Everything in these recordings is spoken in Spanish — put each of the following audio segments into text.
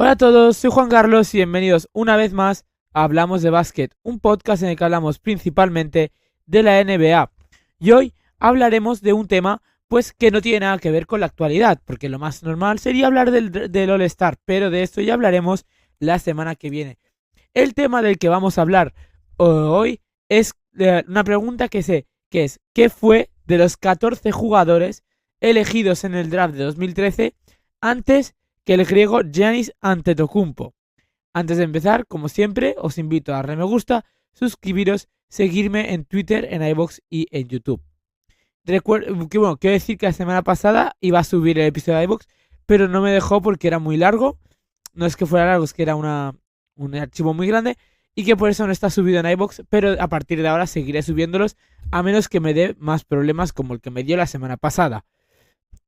Hola a todos, soy Juan Carlos y bienvenidos una vez más a Hablamos de Básquet, un podcast en el que hablamos principalmente de la NBA. Y hoy hablaremos de un tema pues que no tiene nada que ver con la actualidad, porque lo más normal sería hablar del All-Star, pero de esto ya hablaremos la semana que viene. El tema del que vamos a hablar hoy es una pregunta que es ¿qué fue de los 14 jugadores elegidos en el draft de 2013 antes que el griego Giannis Antetokounmpo? Antes de empezar, como siempre, os invito a darle me gusta, suscribiros, seguirme en Twitter, en iVoox y en YouTube. Quiero decir que la semana pasada iba a subir el episodio de iVoox, pero no me dejó porque era muy largo. No es que fuera largo, es que era un archivo muy grande y que por eso no está subido en iVoox, pero a partir de ahora seguiré subiéndolos a menos que me dé más problemas como el que me dio la semana pasada.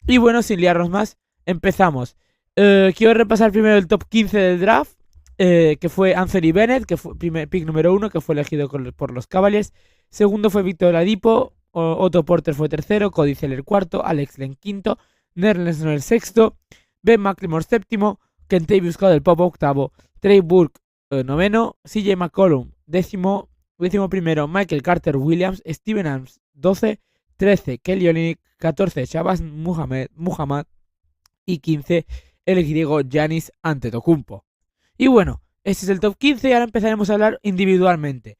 Y bueno, sin liarnos más, empezamos. Quiero repasar primero el top 15 del draft, que fue Anthony Bennett, que fue primer pick número 1, que fue elegido por los Cavaliers. Segundo fue Victor Oladipo, Otto Porter fue tercero, Cody Zeller cuarto, Alex Len quinto, Nerlens Noel sexto, Ben McLemore séptimo, Kentavious Caldwell-Pope octavo, Trey Burke noveno, CJ McCollum décimo primero, Michael Carter Williams, Steven Adams 12, 13 Kelly Olynyk, 14 Shabazz Muhammad y 15 el griego Giannis Antetokounmpo. Y bueno, este es el top 15 y ahora empezaremos a hablar individualmente.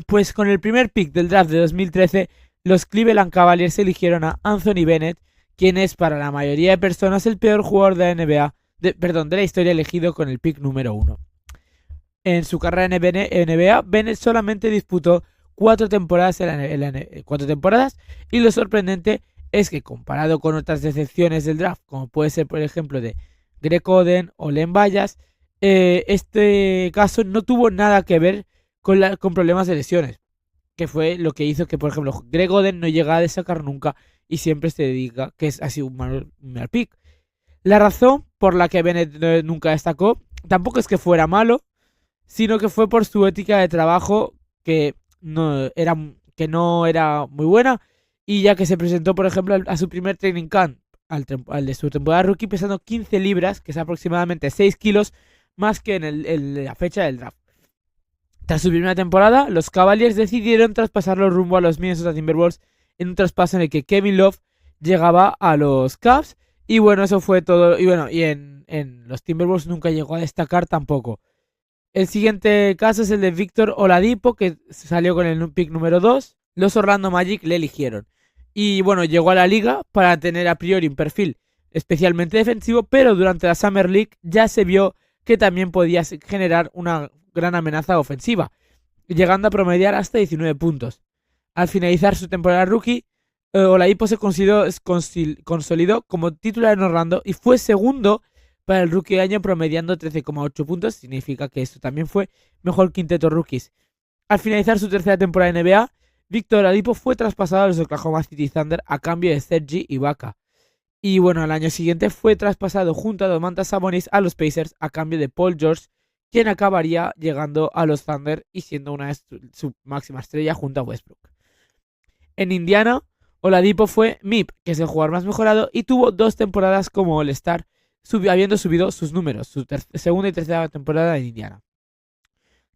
Pues con el primer pick del draft de 2013, los Cleveland Cavaliers eligieron a Anthony Bennett, quien es para la mayoría de personas el peor jugador de la NBA, de la historia elegido con el pick número 1. En su carrera en NBA, Bennett solamente disputó 4 temporadas y lo sorprendente es que comparado con otras decepciones del draft, como puede ser por ejemplo de Greg Oden o Len Bias, este caso no tuvo nada que ver con problemas de lesiones, que fue lo que hizo que, por ejemplo, Greg Oden no llegara a destacar nunca y siempre se diga que es así un mal pick. La razón por la que Bennett nunca destacó tampoco es que fuera malo, sino que fue por su ética de trabajo que no era muy buena, y ya que se presentó, por ejemplo, a su primer training camp, al de su temporada rookie, pesando 15 libras, que es aproximadamente 6 kilos, más que en la fecha del draft. Tras su primera temporada, los Cavaliers decidieron traspasarlo rumbo a los Minnesota Timberwolves en un traspaso en el que Kevin Love llegaba a los Cavs, y bueno, eso fue todo. Y bueno, y en los Timberwolves nunca llegó a destacar tampoco. El siguiente caso es el de Victor Oladipo, que salió con el pick número 2. Los Orlando Magic le eligieron. Y bueno, llegó a la liga para tener a priori un perfil especialmente defensivo, pero durante la Summer League ya se vio que también podía generar una gran amenaza ofensiva, llegando a promediar hasta 19 puntos. Al finalizar su temporada rookie, Oladipo se consolidó como titular en Orlando y fue segundo para el rookie de año, promediando 13,8 puntos. Significa que esto también fue mejor quinteto rookies. Al finalizar su tercera temporada en NBA, Victor Oladipo fue traspasado a los Oklahoma City Thunder a cambio de Serge Ibaka. Y bueno, al año siguiente fue traspasado junto a Domantas Sabonis a los Pacers a cambio de Paul George, quien acabaría llegando a los Thunder y siendo su máxima estrella junto a Westbrook. En Indiana, Oladipo fue MIP, que es el jugador más mejorado, y tuvo 2 temporadas como All-Star, habiendo subido sus números, su segunda y tercera temporada en Indiana.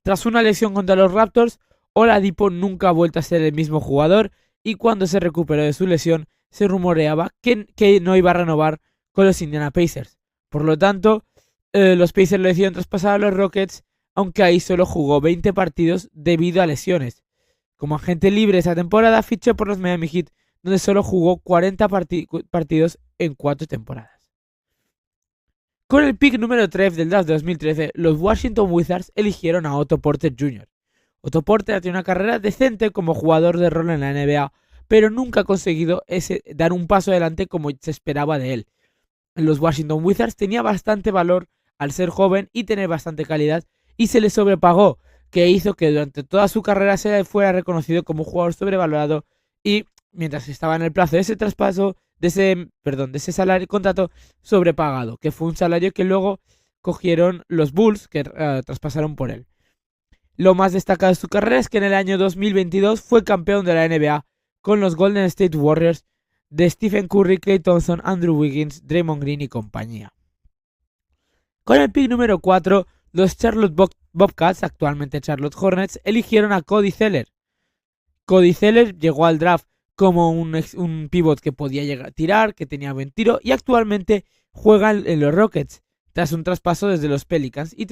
Tras una lesión contra los Raptors, Oladipo nunca ha vuelto a ser el mismo jugador, y cuando se recuperó de su lesión, se rumoreaba que no iba a renovar con los Indiana Pacers. Por lo tanto, los Pacers lo decidieron traspasar a los Rockets, aunque ahí solo jugó 20 partidos debido a lesiones. Como agente libre esa temporada, fichó por los Miami Heat, donde solo jugó 40 partidos en 4 temporadas. Con el pick número 3 del draft de 2013, los Washington Wizards eligieron a Otto Porter Jr. Otto Porter tiene una carrera decente como jugador de rol en la NBA, pero nunca ha conseguido dar un paso adelante como se esperaba de él. Los Washington Wizards tenía bastante valor al ser joven y tener bastante calidad, y se le sobrepagó, que hizo que durante toda su carrera se fuera reconocido como un jugador sobrevalorado, y mientras estaba en el plazo de ese traspaso, de ese salario contrato sobrepagado, que fue un salario que luego cogieron los Bulls, que traspasaron por él. Lo más destacado de su carrera es que en el año 2022 fue campeón de la NBA con los Golden State Warriors de Stephen Curry, Klay Thompson, Andrew Wiggins, Draymond Green y compañía. Con el pick número 4, los Charlotte Bobcats, actualmente Charlotte Hornets, eligieron a Cody Zeller. Cody Zeller llegó al draft como un pivot que podía llegar a tirar, que tenía buen tiro, y actualmente juega en los Rockets, tras un traspaso desde los Pelicans, y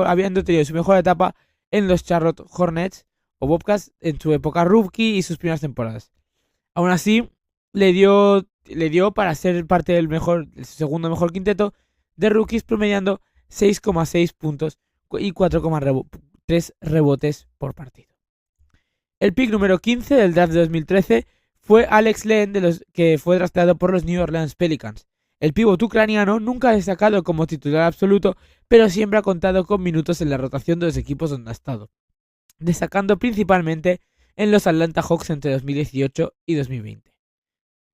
habiendo tenido su mejor etapa en los Charlotte Hornets o Bobcats en su época rookie y sus primeras temporadas. Aún así, le dio para ser parte del segundo mejor quinteto de rookies, promediando 6,6 puntos y 4,3 rebotes por partido. El pick número 15 del draft de 2013 fue Alex Len, que fue drafteado por los New Orleans Pelicans. El pívot ucraniano nunca ha destacado como titular absoluto, pero siempre ha contado con minutos en la rotación de los equipos donde ha estado, destacando principalmente en los Atlanta Hawks entre 2018 y 2020.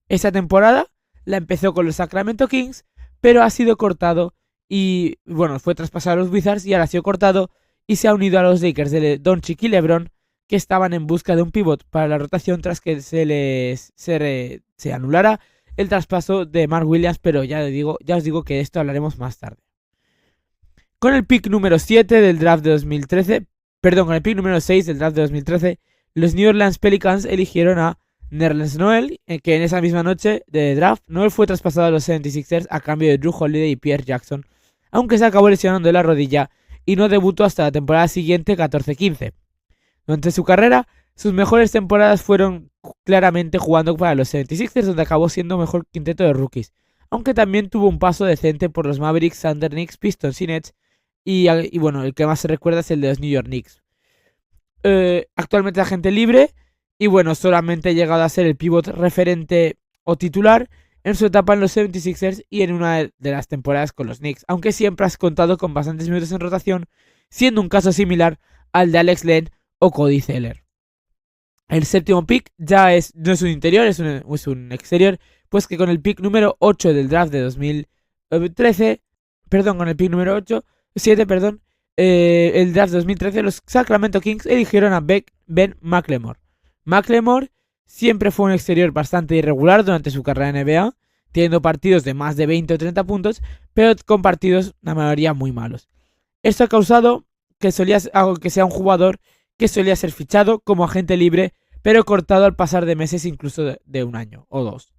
Esa temporada la empezó con los Sacramento Kings, pero ha sido cortado y fue traspasado a los Wizards y ahora ha sido cortado y se ha unido a los Lakers de Doncic y LeBron, que estaban en busca de un pivot para la rotación tras que se anulara el traspaso de Mark Williams, pero ya os digo que de esto hablaremos más tarde. Con el pick número 7 del draft de 2013, con el pick número 6 del draft de 2013, los New Orleans Pelicans eligieron a Nerlens Noel, que en esa misma noche de draft, Noel fue traspasado a los 76ers a cambio de Drew Holiday y Pierre Jackson, aunque se acabó lesionando de la rodilla y no debutó hasta la temporada siguiente 14-15. Durante su carrera, sus mejores temporadas fueron claramente jugando para los 76ers, donde acabó siendo mejor quinteto de rookies, aunque también tuvo un paso decente por los Mavericks, Thunder, Knicks, Pistons y Nets, y el que más se recuerda es el de los New York Knicks. Actualmente es agente libre y solamente ha llegado a ser el pivot referente o titular en su etapa en los 76ers y en una de las temporadas con los Knicks, aunque siempre has contado con bastantes minutos en rotación, siendo un caso similar al de Alex Len o Cody Zeller. El séptimo pick no es un interior, es un exterior, pues que con el pick número 8 del draft de 2013, con el pick número 7, el draft de 2013, los Sacramento Kings eligieron a Ben McLemore. McLemore siempre fue un exterior bastante irregular durante su carrera en NBA, teniendo partidos de más de 20 o 30 puntos, pero con partidos, la mayoría, muy malos. Esto ha causado que sea un jugador que solía ser fichado como agente libre, pero cortado al pasar de meses, incluso de un año o dos.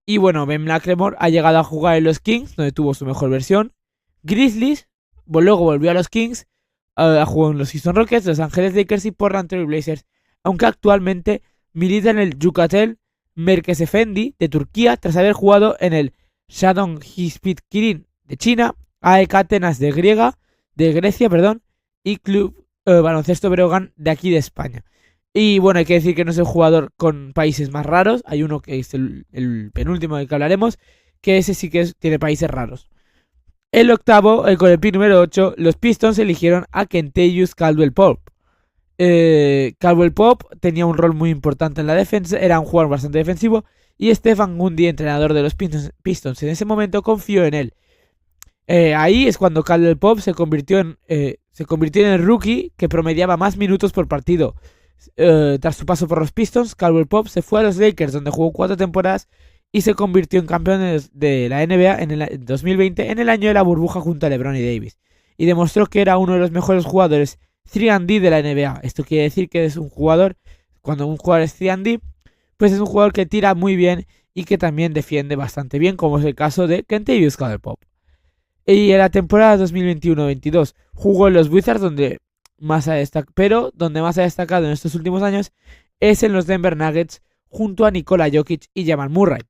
Y Ben McLemore ha llegado a jugar en los Kings, donde tuvo su mejor versión, Grizzlies, luego volvió a los Kings, ha jugado en los Houston Rockets, Los Angeles Lakers y Portland Trail Blazers, aunque actualmente milita en el Yukatel Merkezefendi de Turquía, tras haber jugado en el Shandong Hispit-Kirin de China, AEK Atenas de Grecia, y Club Baloncesto Breogán de aquí de España. Y hay que decir que no es el jugador con países más raros. Hay uno que es el penúltimo del que hablaremos, que ese sí que tiene países raros. El octavo, con el pick número 8, los Pistons eligieron a Kentavious Caldwell-Pope. Caldwell-Pope tenía un rol muy importante en la defensa, era un jugador bastante defensivo, y Stephen Gundy, entrenador de los Pistons en ese momento, confió en él. Ahí es cuando Caldwell-Pope se convirtió en el rookie que promediaba más minutos por partido. Tras su paso por los Pistons, Caldwell-Pope se fue a los Lakers, donde jugó 4 temporadas y se convirtió en campeón de la NBA en 2020, en el año de la burbuja junto a LeBron y Davis, y demostró que era uno de los mejores jugadores 3&D de la NBA. Esto quiere decir que es un jugador, cuando un jugador es 3&D, pues es un jugador que tira muy bien y que también defiende bastante bien, como es el caso de Kentavious Caldwell-Pope. Y en la temporada 2021-22 jugó en los Wizards, donde más ha destacado en estos últimos años es en los Denver Nuggets junto a Nikola Jokic y Jamal Murray.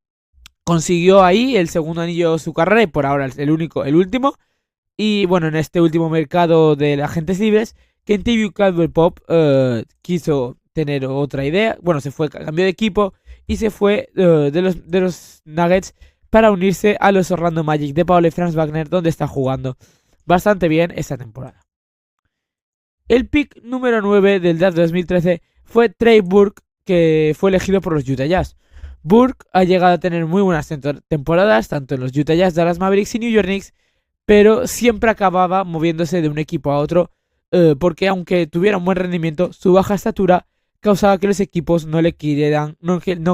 Consiguió ahí el segundo anillo de su carrera y por ahora el último. Y en este último mercado de agentes libres, Kentavious Caldwell-Pope quiso tener otra idea. Cambió de equipo y se fue de los Nuggets para unirse a los Orlando Magic de Paolo y Franz Wagner, donde está jugando bastante bien esta temporada. El pick número 9 del draft de 2013 fue Trey Burke, que fue elegido por los Utah Jazz. Burke ha llegado a tener muy buenas temporadas, tanto en los Utah Jazz, Dallas Mavericks y New York Knicks, pero siempre acababa moviéndose de un equipo a otro, porque aunque tuviera un buen rendimiento, su baja estatura causaba que los equipos no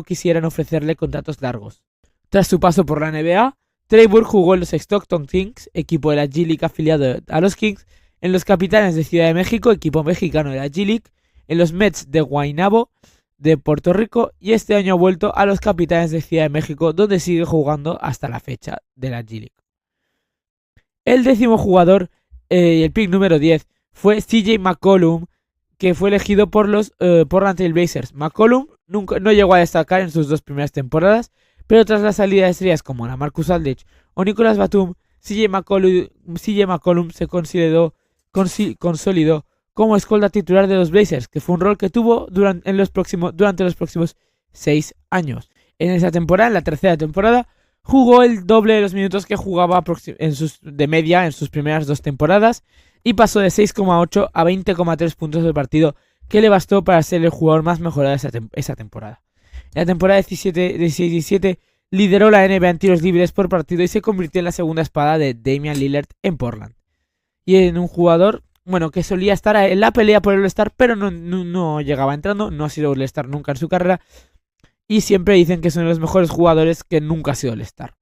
quisieran ofrecerle contratos largos. Tras su paso por la NBA, Trey Burke jugó en los Stockton Kings, equipo de la G-League afiliado a los Kings, en los Capitanes de Ciudad de México, equipo mexicano de la G-League, en los Mets de Guaynabo, de Puerto Rico, y este año ha vuelto a los Capitanes de Ciudad de México, donde sigue jugando hasta la fecha de la G-League. El 10º jugador y el pick número 10 fue CJ McCollum, que fue elegido por los Portland Trail Blazers. McCollum no llegó a destacar en sus 2 primeras temporadas, pero tras la salida de estrellas como la Marcus Aldridge o Nicolas Batum, CJ McCollum se consolidó como escolta titular de los Blazers, que fue un rol que tuvo durante los próximos 6 años. En esa temporada, en la tercera temporada, jugó el doble de los minutos que jugaba de media en sus primeras 2 temporadas y pasó de 6,8 a 20,3 puntos de partido, que le bastó para ser el jugador más mejorado de esa temporada. En la temporada 16-17 lideró la NBA en tiros libres por partido y se convirtió en la segunda espada de Damian Lillard en Portland. Y en un jugador, que solía estar en la pelea por el All-Star, pero no llegaba entrando, no ha sido All-Star nunca en su carrera, y siempre dicen que es uno de los mejores jugadores que nunca ha sido All-Star.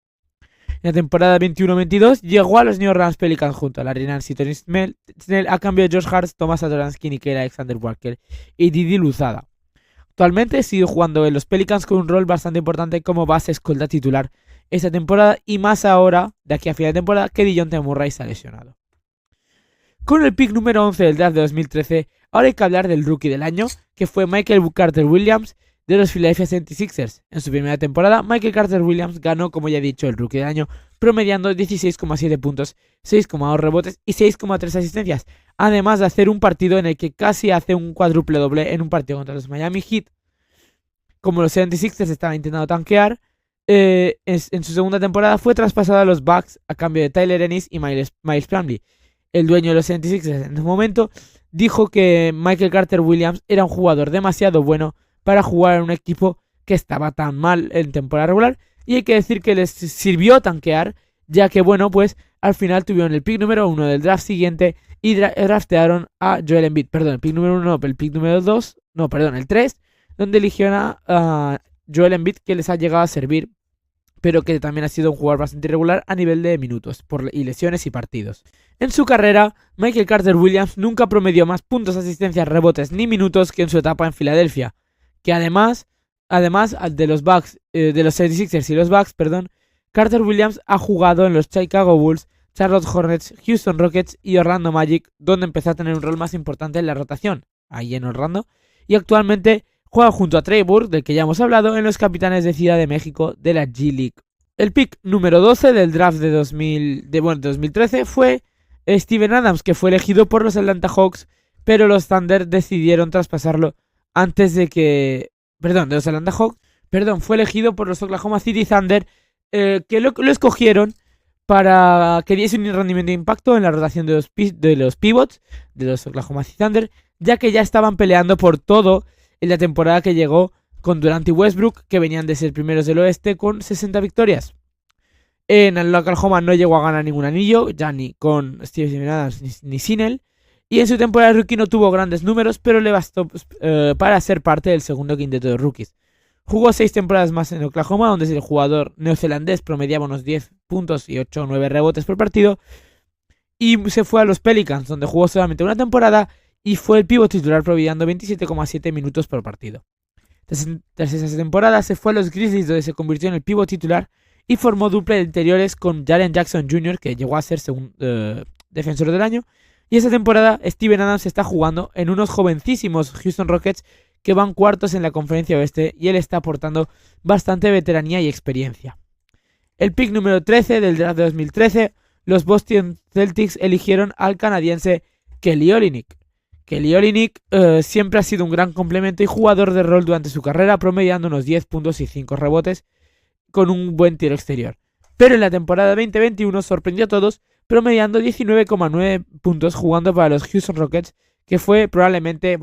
En la temporada 21-22 llegó a los New Orleans Pelicans junto a Larry Nance y Tony Snell a cambio de Josh Hart, Thomas Satoransky, Nickeil Alexander-Walker y Didi Luzada. Actualmente sigue jugando en los Pelicans con un rol bastante importante como base escolta titular esta temporada y más ahora, de aquí a final de temporada, que DeJounte Murray se ha lesionado. Con el pick número 11 del draft de 2013, ahora hay que hablar del rookie del año, que fue Michael Carter-Williams de los Philadelphia 76ers. En su primera temporada, Michael Carter-Williams ganó, como ya he dicho, el rookie del año, promediando 16,7 puntos, 6,2 rebotes y 6,3 asistencias, además de hacer un partido en el que casi hace un cuádruple doble en un partido contra los Miami Heat. Como los 76ers estaban intentando tanquear, en su segunda temporada fue traspasado a los Bucks a cambio de Tyler Ennis y Miles Plumlee. El dueño de los 76ers en ese momento dijo que Michael Carter-Williams era un jugador demasiado bueno para jugar en un equipo que estaba tan mal en temporada regular, y hay que decir que les sirvió tanquear, ya que al final tuvieron el pick número 1 del draft siguiente y draftearon a Joel Embiid, el pick número 1 no, el pick número 2, el 3, donde eligieron a Joel Embiid, que les ha llegado a servir, pero que también ha sido un jugador bastante irregular a nivel de minutos y lesiones y partidos. En su carrera, Michael Carter-Williams nunca promedió más puntos, asistencias, rebotes ni minutos que en su etapa en Filadelfia, que además de los Bucks, de los 76ers y los Bucks, Carter-Williams ha jugado en los Chicago Bulls, Charlotte Hornets, Houston Rockets y Orlando Magic, donde empezó a tener un rol más importante en la rotación, ahí en Orlando, y actualmente juega junto a Trey Burke, del que ya hemos hablado, en los Capitanes de Ciudad de México de la G-League. El pick número 12 del draft de 2013 fue Steven Adams, que fue elegido por los Atlanta Hawks, pero los Thunder decidieron traspasarlo antes de que... de los Atlanta Hawks, fue elegido por los Oklahoma City Thunder, que lo escogieron para que diese un rendimiento de impacto en la rotación de los pivots de los Oklahoma City Thunder, ya que ya estaban peleando por todo en la temporada que llegó con Durant y Westbrook, que venían de ser primeros del oeste con 60 victorias. En el Oklahoma no llegó a ganar ningún anillo, ya ni con Steven Adams ni sin él. Y en su temporada de rookie no tuvo grandes números, pero le bastó para ser parte del segundo quinteto de rookies. Jugó 6 temporadas más en Oklahoma, donde el jugador neozelandés promediaba unos 10 puntos y 8 o 9 rebotes por partido. Y se fue a los Pelicans, donde jugó solamente una temporada y fue el pívot titular promediando 27,7 minutos por partido. Tras esa temporada se fue a los Grizzlies, donde se convirtió en el pívot titular y formó dupla de interiores con Jaren Jackson Jr., que llegó a ser defensor del año. Y esta temporada Steven Adams está jugando en unos jovencísimos Houston Rockets que van cuartos en la conferencia oeste, y él está aportando bastante veteranía y experiencia. El pick número 13 del draft de 2013, los Boston Celtics eligieron al canadiense Kelly Olynyk. Kelly Olynyk siempre ha sido un gran complemento y jugador de rol durante su carrera, promediando unos 10 puntos y 5 rebotes con un buen tiro exterior. Pero en la temporada 2021 sorprendió a todos, promediando 19,9 puntos jugando para los Houston Rockets, que fue probablemente,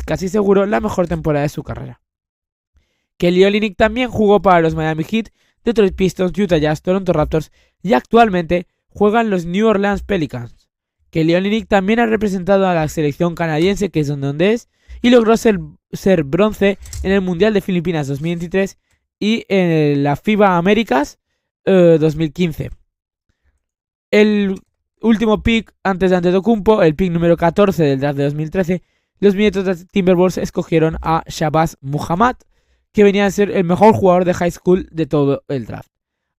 casi seguro, la mejor temporada de su carrera. Kelly Olynyk también jugó para los Miami Heat, Detroit Pistons, Utah Jazz, Toronto Raptors y actualmente juega en los New Orleans Pelicans. Kelly Olynyk también ha representado a la selección canadiense, que es donde es, y logró ser bronce en el Mundial de Filipinas 2023 y en la FIBA Américas 2015. El último pick antes de Antetokounmpo, el pick número 14 del draft de 2013, los Minnesota Timberwolves escogieron a Shabazz Muhammad, que venía a ser el mejor jugador de high school de todo el draft.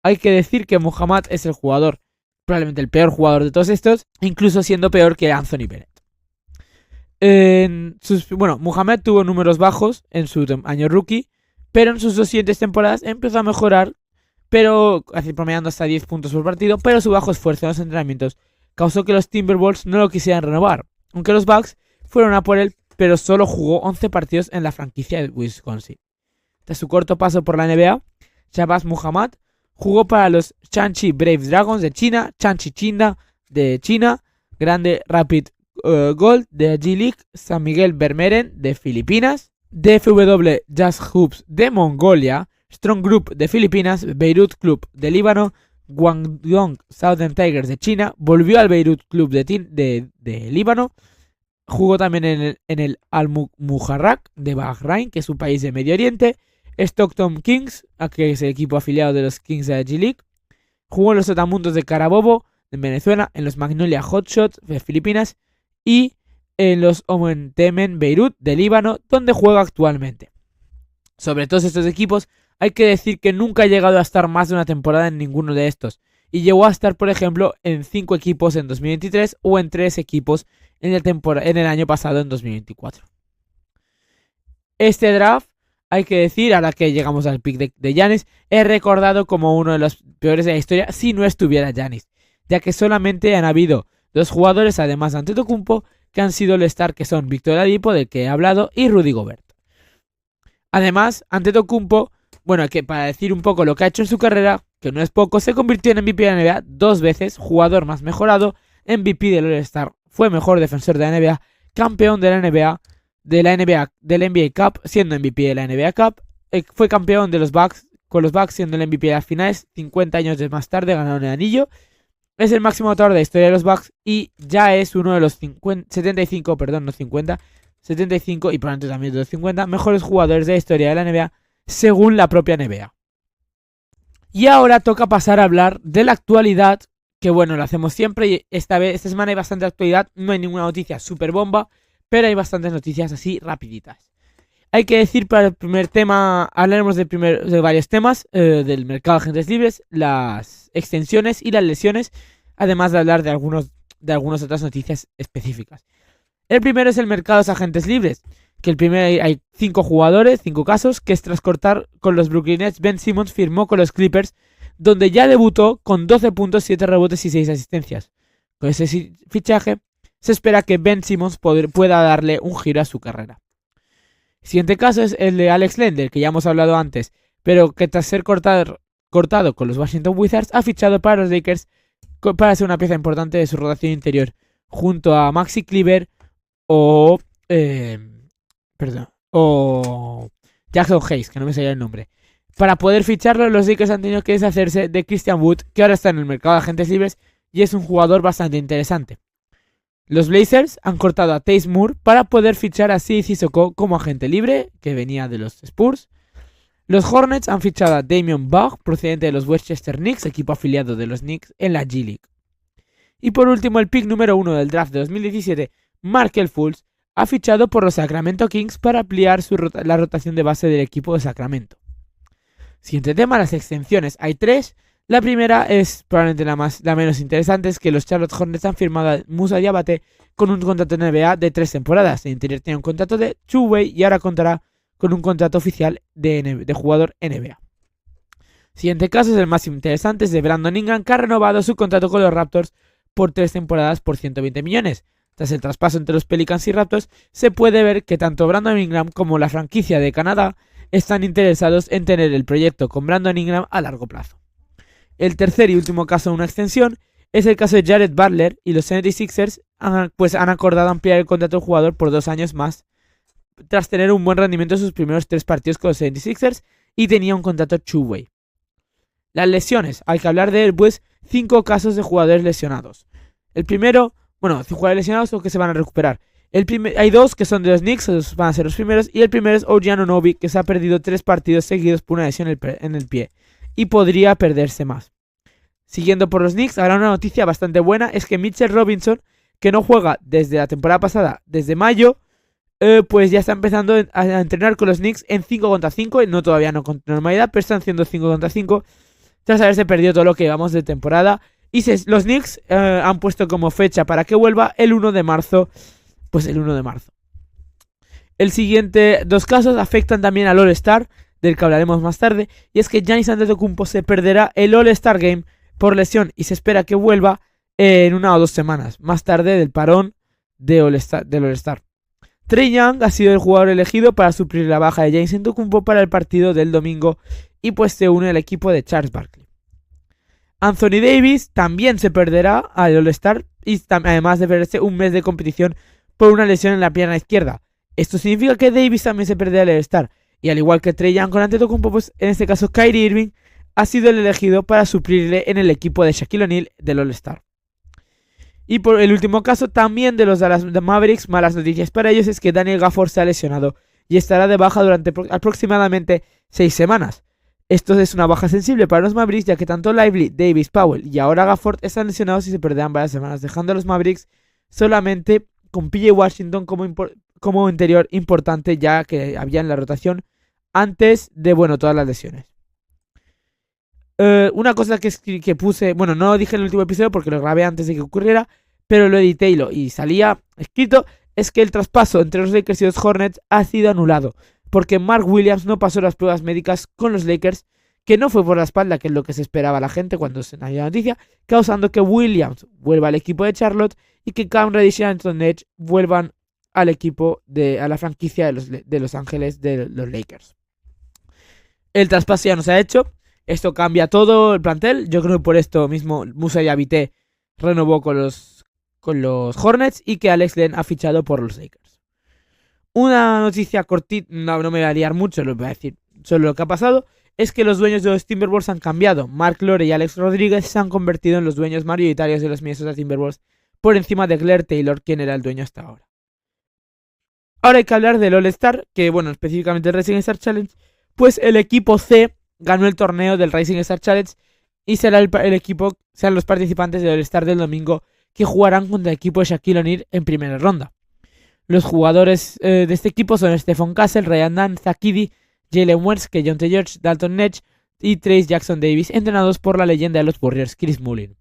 Hay que decir que Muhammad es el jugador, probablemente el peor jugador de todos estos, incluso siendo peor que Anthony Bennett. Muhammad tuvo números bajos en su año rookie, pero en sus 2 siguientes temporadas empezó a mejorar, pero promediando hasta 10 puntos por partido, pero su bajo esfuerzo en los entrenamientos causó que los Timberwolves no lo quisieran renovar, aunque los Bucks fueron a por él, pero solo jugó 11 partidos en la franquicia de Wisconsin. Tras su corto paso por la NBA, Shabazz Muhammad jugó para los Shanxi Brave Dragons de China, Shanxi Chinda de China, Grande Rapid Gold de G-League, San Miguel Bermeren de Filipinas, DFW Jazz Hoops de Mongolia, Strong Group de Filipinas, Beirut Club de Líbano, Guangdong Southern Tigers de China, volvió al Beirut Club de Líbano, jugó también en el Al-Muharrak de Bahrein, que es un país de Medio Oriente, Stockton Kings, que es el equipo afiliado de los Kings de G-League, jugó en los Sotamundos de Carabobo en Venezuela, en los Magnolia Hotshots de Filipinas y en los Omentemen Beirut de Líbano, donde juega actualmente. Sobre todos estos equipos, hay que decir que nunca ha llegado a estar más de una temporada en ninguno de estos, y llegó a estar, por ejemplo, en 5 equipos en 2023 o en 3 equipos en el año pasado, en 2024. Este draft, hay que decir, ahora que llegamos al pick de Giannis, es recordado como uno de los peores de la historia si no estuviera Giannis, ya que solamente han habido 2 jugadores, además de Antetokounmpo, que han sido All-Star, que son Victor Oladipo, del que he hablado, y Rudy Gobert. Además, Antetokounmpo, que para decir un poco lo que ha hecho en su carrera, que no es poco, se convirtió en MVP de la NBA 2 veces, jugador más mejorado, MVP del All-Star, fue mejor defensor de la NBA, campeón de la NBA, del NBA Cup, siendo MVP de la NBA Cup, fue campeón de los Bucks, con los Bucks siendo el MVP de las finales, 50 años más tarde ganaron el anillo, es el máximo anotador de la historia de los Bucks y ya es uno de los 75 y probablemente también de los 50 mejores jugadores de la historia de la NBA, según la propia NBA. Y ahora toca pasar a hablar de la actualidad, que lo hacemos siempre y esta semana hay bastante actualidad, no hay ninguna noticia super bomba, pero hay bastantes noticias así rapiditas. Hay que decir para el primer tema, hablaremos de varios temas, del mercado de agentes libres, las extensiones y las lesiones, además de hablar de algunas otras noticias específicas. El primero es el mercado de agentes libres, que hay 5 jugadores, 5 casos, que tras cortar con los Brooklyn Nets, Ben Simmons firmó con los Clippers, donde ya debutó con 12 puntos, 7 rebotes y 6 asistencias. Con ese fichaje, se espera que Ben Simmons pueda darle un giro a su carrera. El siguiente caso es el de Alex Len, del que ya hemos hablado antes, pero que tras ser cortado con los Washington Wizards, ha fichado para los Lakers para ser una pieza importante de su rotación interior, junto a Maxi Kleber o Jackson Hayes, que no me salía el nombre. Para poder ficharlo, los Lakers han tenido que deshacerse de Christian Wood, que ahora está en el mercado de agentes libres y es un jugador bastante interesante. Los Blazers han cortado a Taze Moore para poder fichar a Sidi Cissoko como agente libre, que venía de los Spurs. Los Hornets han fichado a Damian Bach, procedente de los Westchester Knicks, equipo afiliado de los Knicks en la G-League. Y por último, el pick número 1 del draft de 2017, Markelle Fultz, ha fichado por los Sacramento Kings para ampliar la rotación de base del equipo de Sacramento. Siguiente tema, las extensiones. Hay 3. La primera es probablemente la menos interesante, es que los Charlotte Hornets han firmado a Musa Diabate con un contrato de NBA de 3 temporadas. En interior tiene un contrato de two-way y ahora contará con un contrato oficial de jugador NBA. Siguiente caso es el más interesante, es de Brandon Ingram, que ha renovado su contrato con los Raptors por 3 temporadas por 120 millones. Tras el traspaso entre los Pelicans y Raptors, se puede ver que tanto Brandon Ingram como la franquicia de Canadá están interesados en tener el proyecto con Brandon Ingram a largo plazo. El tercer y último caso de una extensión es el caso de Jared Butler, y los 76ers han acordado ampliar el contrato del jugador por 2 años más tras tener un buen rendimiento en sus primeros 3 partidos con los 76ers y tenía un contrato two-way. Las lesiones, hay que hablar de 5 casos de jugadores lesionados. El primero, 5 jugadores lesionados o que se van a recuperar. Hay 2 que son de los Knicks, esos van a ser los primeros, y el primero es OG Anunoby, que se ha perdido 3 partidos seguidos por una lesión en el pie y podría perderse más. Siguiendo por los Knicks, ahora una noticia bastante buena es que Mitchell Robinson, que no juega desde la temporada pasada, desde mayo, pues ya está empezando a entrenar con los Knicks en 5 contra 5, no todavía no con normalidad, pero están haciendo 5 contra 5, tras haberse perdido todo lo que llevamos de temporada. Y los Knicks han puesto como fecha para que vuelva el 1 de marzo, pues el 1 de marzo. El siguiente dos casos afectan también al All-Star, del que hablaremos más tarde, y es que Giannis Antetokounmpo se perderá el All-Star Game por lesión y se espera que vuelva en 1 o 2 semanas, más tarde del parón del All-Star. Trae Young ha sido el jugador elegido para suplir la baja de Giannis Antetokounmpo para el partido del domingo y pues se une al equipo de Charles Barkley. Anthony Davis también se perderá al All-Star y además de perderse un mes de competición por una lesión en la pierna izquierda. Esto significa que Davis también se perderá al All-Star y al igual que Trae Young con Antetokounmpo, pues en este caso Kyrie Irving ha sido el elegido para suplirle en el equipo de Shaquille O'Neal del All-Star. Y por el último caso, también de los Dallas Mavericks, malas noticias para ellos es que Daniel Gafford se ha lesionado y estará de baja durante aproximadamente 6 semanas. Esto es una baja sensible para los Mavericks, ya que tanto Lively, Davis, Powell y ahora Gafford están lesionados y se perderán varias semanas, dejando a los Mavericks solamente con PJ Washington como interior importante, ya que había en la rotación antes de, todas las lesiones. Una cosa que puse, no lo dije en el último episodio porque lo grabé antes de que ocurriera, pero lo edité y salía escrito, es que el traspaso entre los Lakers y los Hornets ha sido anulado, porque Mark Williams no pasó las pruebas médicas con los Lakers, que no fue por la espalda, que es lo que se esperaba la gente cuando se dio la noticia, causando que Williams vuelva al equipo de Charlotte y que Cam Reddish y Anthony Edge vuelvan al equipo a la franquicia de Los Ángeles de los Lakers. El traspaso ya no se ha hecho. Esto cambia todo el plantel. Yo creo que por esto mismo Musa Diabaté renovó con los Hornets y que Alex Len ha fichado por los Lakers. Una noticia cortita, no me voy a liar mucho, lo voy a decir solo lo que ha pasado, es que los dueños de los Timberwolves han cambiado. Mark Lore y Alex Rodríguez se han convertido en los dueños mayoritarios de los Minnesota Timberwolves por encima de Blair Taylor, quien era el dueño hasta ahora. Ahora hay que hablar del All-Star, que específicamente el Rising Star Challenge, pues el equipo C ganó el torneo del Rising Star Challenge y serán los participantes del All-Star del domingo que jugarán contra el equipo de Shaquille O'Neal en primera ronda. Los jugadores de este equipo son Stephon Castle, Ryan Dunn, Zach Edey, Jalen Wentz, Keyonte George, Dalton Nedge y Trayce Jackson Davis, entrenados por la leyenda de los Warriors, Chris Mullin.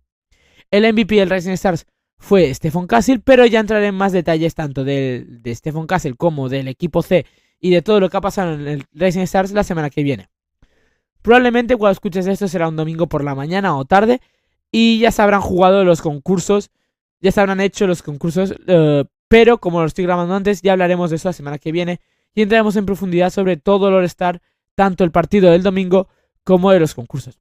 El MVP del Rising Stars fue Stephon Castle, pero ya entraré en más detalles tanto de Stephon Castle como del equipo C y de todo lo que ha pasado en el Rising Stars la semana que viene. Probablemente cuando escuches esto será un domingo por la mañana o tarde y ya se habrán jugado los concursos, ya se habrán hecho los concursos, pero como lo estoy grabando antes, ya hablaremos de eso la semana que viene y entraremos en profundidad sobre todo el All-Star, tanto el partido del domingo como de los concursos.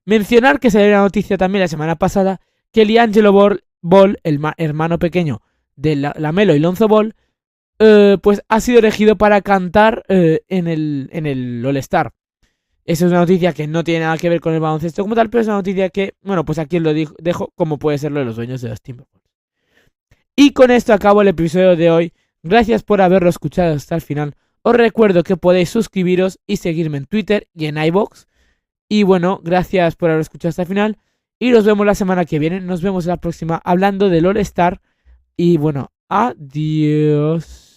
Mencionar que salió una noticia también la semana pasada que LiAngelo Ball, el hermano pequeño de LaMelo y Lonzo Ball, pues ha sido elegido para cantar en el All-Star. Esa es una noticia que no tiene nada que ver con el baloncesto como tal, pero es una noticia que, pues aquí os lo dejo como puede ser lo de los dueños de los Timberwolves. Y con esto acabo el episodio de hoy. Gracias por haberlo escuchado hasta el final. Os recuerdo que podéis suscribiros y seguirme en Twitter y en iVoox. Y gracias por haberlo escuchado hasta el final. Y nos vemos la semana que viene. Nos vemos la próxima hablando del All-Star. Y adiós.